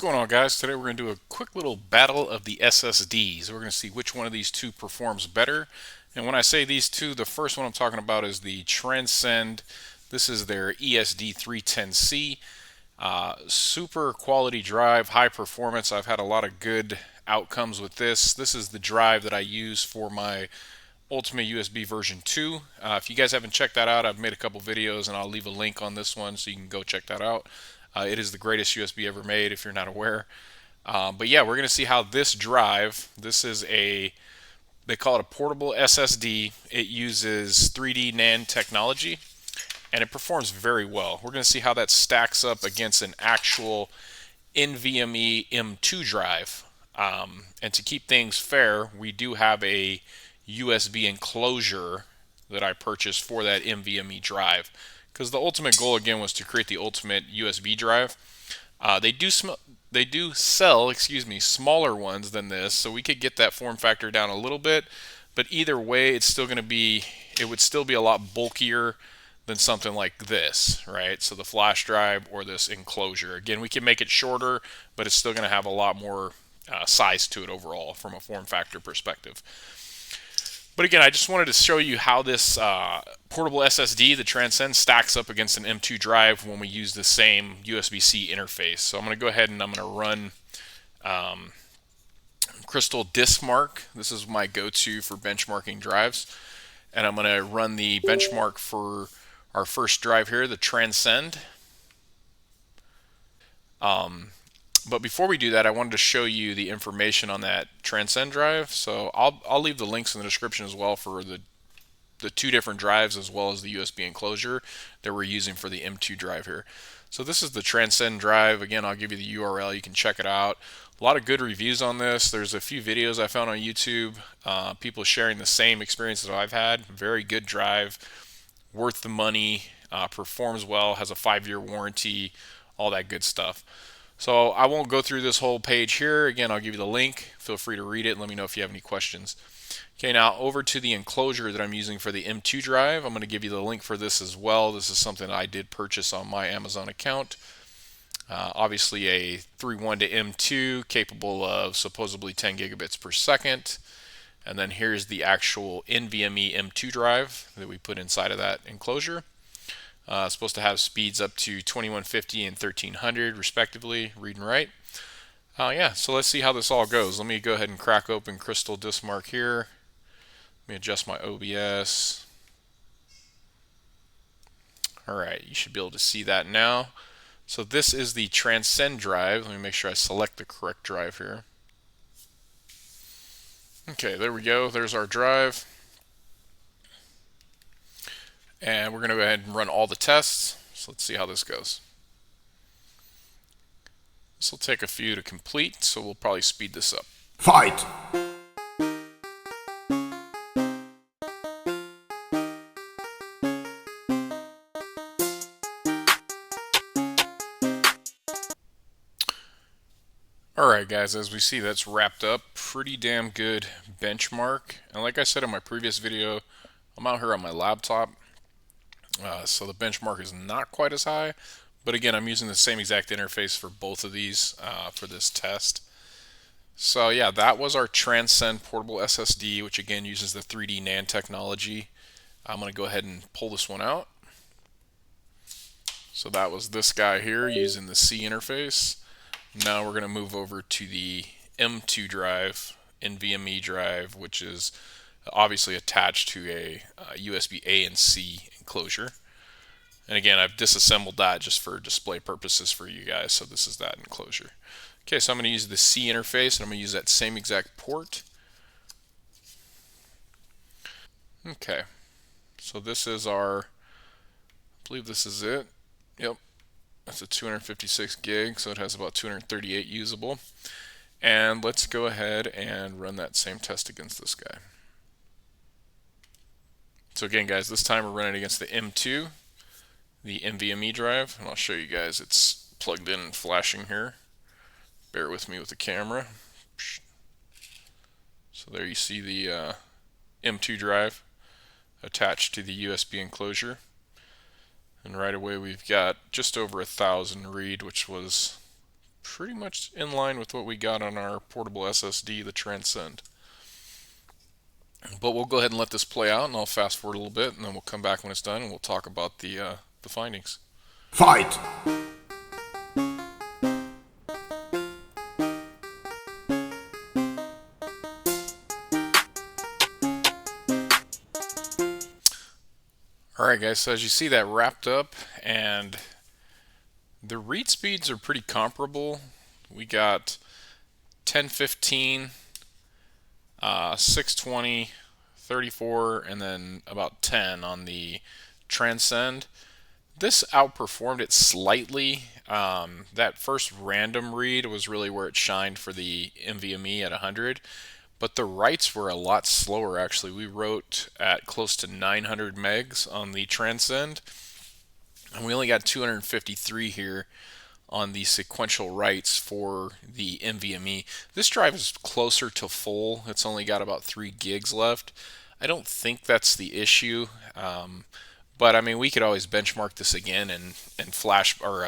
going on, guys? Today we're going to do a quick little battle of the SSDs. We're going to see which one of these two performs better. And when I say these two, the first one I'm talking about is the Transcend. This is their ESD 310C. Super quality drive, high performance. I've had a lot of good outcomes with this. This is the drive that I use for my Ultimate USB version 2. If you guys haven't checked that out, I've made a couple videos and I'll leave a link on this one so you can go check that out. It is the greatest USB ever made if you're not aware. But yeah, we're going to see how this drive, this is they call it a portable SSD. It uses 3D NAND technology and it performs very well. We're going to see how that stacks up against an actual NVMe M.2 drive. And to keep things fair, we do have a USB enclosure that I purchased for that NVMe drive, because the ultimate goal again was to create the ultimate USB drive. They do sell, smaller ones than this, so we could get that form factor down a little bit. But either way, it's still going to be, it would still be a lot bulkier than something like this, right? So the flash drive or this enclosure. Again, we can make it shorter, but it's still going to have a lot more size to it overall from a form factor perspective. But again, I just wanted to show you how this portable SSD, the Transcend, stacks up against an M.2 drive when we use the same USB-C interface. So I'm going to go ahead and I'm going to run Crystal Disk Mark. This is my go-to for benchmarking drives. And I'm going to run the benchmark for our first drive here, the Transcend. But before we do that, I wanted to show you the information on that Transcend drive. So I'll leave the links in the description as well for the two different drives as well as the USB enclosure that we're using for the M.2 drive here. So this is the Transcend drive. Again, I'll give you the URL. You can check it out. A lot of good reviews on this. There's a few videos I found on YouTube. People sharing the same experience that I've had. Very good drive, worth the money, performs well, has a 5-year warranty, all that good stuff. So I won't go through this whole page here. Again, I'll give you the link. Feel free to read it and let me know if you have any questions. Okay, now over to the enclosure that I'm using for the M.2 drive. I'm going to give you the link for this as well. This is something I did purchase on my Amazon account. Obviously a 3.1 to M.2 capable of supposedly 10 gigabits per second. And then here's the actual NVMe M.2 drive that we put inside of that enclosure. Supposed to have speeds up to 2150 and 1300 respectively, read and write. Yeah, so let's see how this all goes. Let me go ahead and crack open Crystal Disk Mark here. Let me adjust my OBS. Alright, you should be able to see that now. So this is the Transcend drive. Let me make sure I select the correct drive here. Okay, there we go. There's our drive. And we're going to go ahead and run all the tests. So let's see how this goes. This will take a few to complete, so we'll probably speed this up. Fight! Alright guys, as we see, that's wrapped up. Pretty damn good benchmark. And like I said in my previous video, I'm out here on my laptop. So the benchmark is not quite as high, but again, I'm using the same exact interface for both of these for this test. So yeah, that was our Transcend portable SSD, which again uses the 3D NAND technology. I'm going to go ahead and pull this one out. So that was this guy here using the C interface. Now we're going to move over to the M.2 drive, NVMe drive, which is obviously attached to a USB A and C enclosure. And again, I've disassembled that just for display purposes for you guys. So this is that enclosure. Okay, so I'm going to use the C interface and I'm going to use that same exact port. Okay, so this is our, I believe this is it. Yep, that's a 256 gig, so it has about 238 usable. And let's go ahead and run that same test against this guy. So again, guys, this time we're running against the M.2, the NVMe drive, and I'll show you guys it's plugged in and flashing here. Bear with me with the camera. So there you see the M.2 drive attached to the USB enclosure. And right away we've got just over 1,000 read, which was pretty much in line with what we got on our portable SSD, the Transcend. But we'll go ahead and let this play out, and I'll fast forward a little bit, and then we'll come back when it's done, and we'll talk about the findings. Fight! Alright guys, so as you see, that wrapped up, and the read speeds are pretty comparable. We got 1015, 620, 34, and then about 10 on the Transcend. This outperformed it slightly. That first random read was really where it shined for the NVMe at 100, but the writes were a lot slower actually. We wrote at close to 900 megs on the Transcend, and we only got 253 here on the sequential writes for the NVMe. This drive is closer to full. It's only got about 3 gigs left. I don't think that's the issue, but I mean, we could always benchmark this again and flash or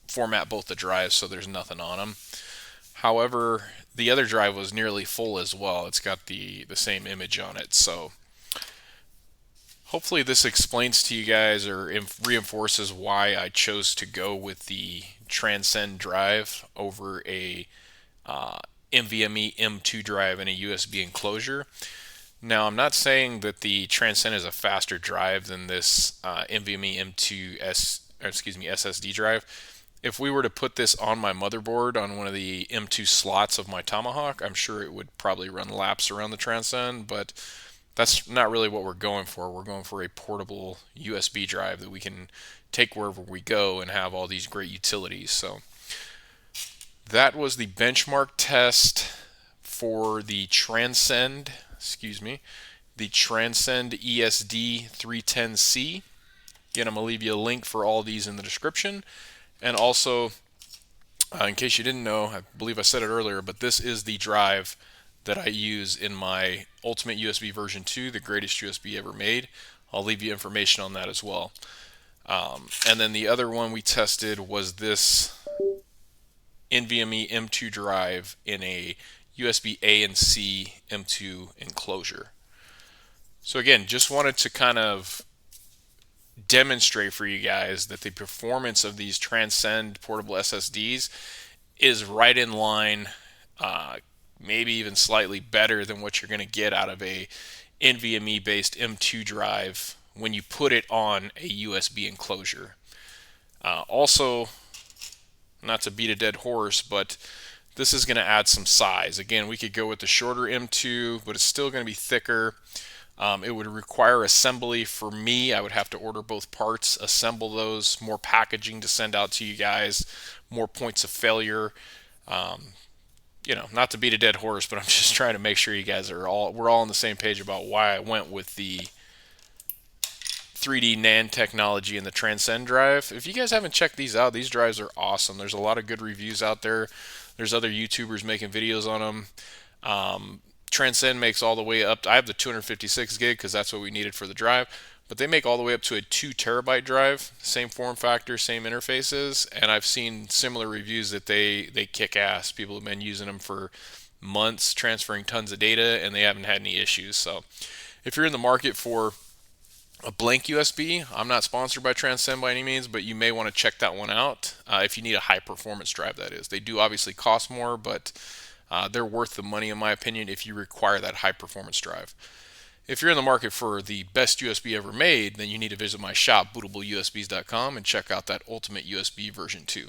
format both the drives so there's nothing on them. However, the other drive was nearly full as well. It's got the same image on it, so hopefully this explains to you guys or reinforces why I chose to go with the Transcend drive over a NVMe M.2 drive and a USB enclosure. Now, I'm not saying that the Transcend is a faster drive than this NVMe M.2 SSD drive. If we were to put this on my motherboard on one of the M.2 slots of my Tomahawk, I'm sure it would probably run laps around the Transcend, but that's not really what we're going for. We're going for a portable USB drive that we can take wherever we go and have all these great utilities. So that was the benchmark test for the Transcend, the Transcend ESD 310C. Again, I'm going to leave you a link for all these in the description. And also, in case you didn't know, I believe I said it earlier, but this is the drive that I use in my Ultimate USB version 2, the greatest USB ever made. I'll leave you information on that as well. And then the other one we tested was this NVMe M.2 drive in a USB A and C M.2 enclosure. So again, just wanted to kind of demonstrate for you guys that the performance of these Transcend portable SSDs is right in line, maybe even slightly better than what you're going to get out of a NVMe based M.2 drive when you put it on a USB enclosure. Also, not to beat a dead horse, but this is going to add some size. Again, we could go with the shorter M.2, but it's still going to be thicker. It would require assembly for me. I would have to order both parts, assemble those, more packaging to send out to you guys, more points of failure. Not to beat a dead horse, but I'm just trying to make sure you guys we're all on the same page about why I went with the 3D NAND technology in the Transcend drive. If you guys haven't checked these out, these drives are awesome. There's a lot of good reviews out there. There's other YouTubers making videos on them. Transcend makes all the way up I have the 256 gig because that's what we needed for the drive, but they make all the way up to a 2 terabyte drive, same form factor, same interfaces, and I've seen similar reviews that they kick ass. People have been using them for months, transferring tons of data, and they haven't had any issues. So if you're in the market for a blank USB, I'm not sponsored by Transcend by any means, but you may want to check that one out if you need a high performance drive, that is. They do obviously cost more, but they're worth the money in my opinion if you require that high performance drive. If you're in the market for the best USB ever made, then you need to visit my shop, bootableusbs.com, and check out that Ultimate USB version 2.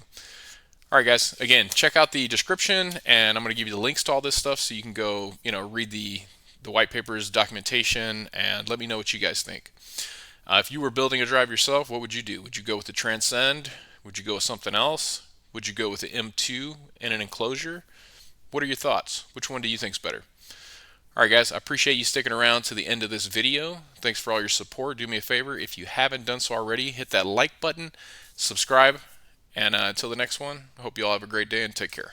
Alright guys, again, check out the description, and I'm going to give you the links to all this stuff so you can go read the white papers, documentation, and let me know what you guys think. If you were building a drive yourself, what would you do? Would you go with the Transcend? Would you go with something else? Would you go with the M.2 in an enclosure? What are your thoughts? Which one do you think's better? Alright guys, I appreciate you sticking around to the end of this video. Thanks for all your support. Do me a favor, if you haven't done so already, hit that like button, subscribe, and until the next one, I hope you all have a great day and take care.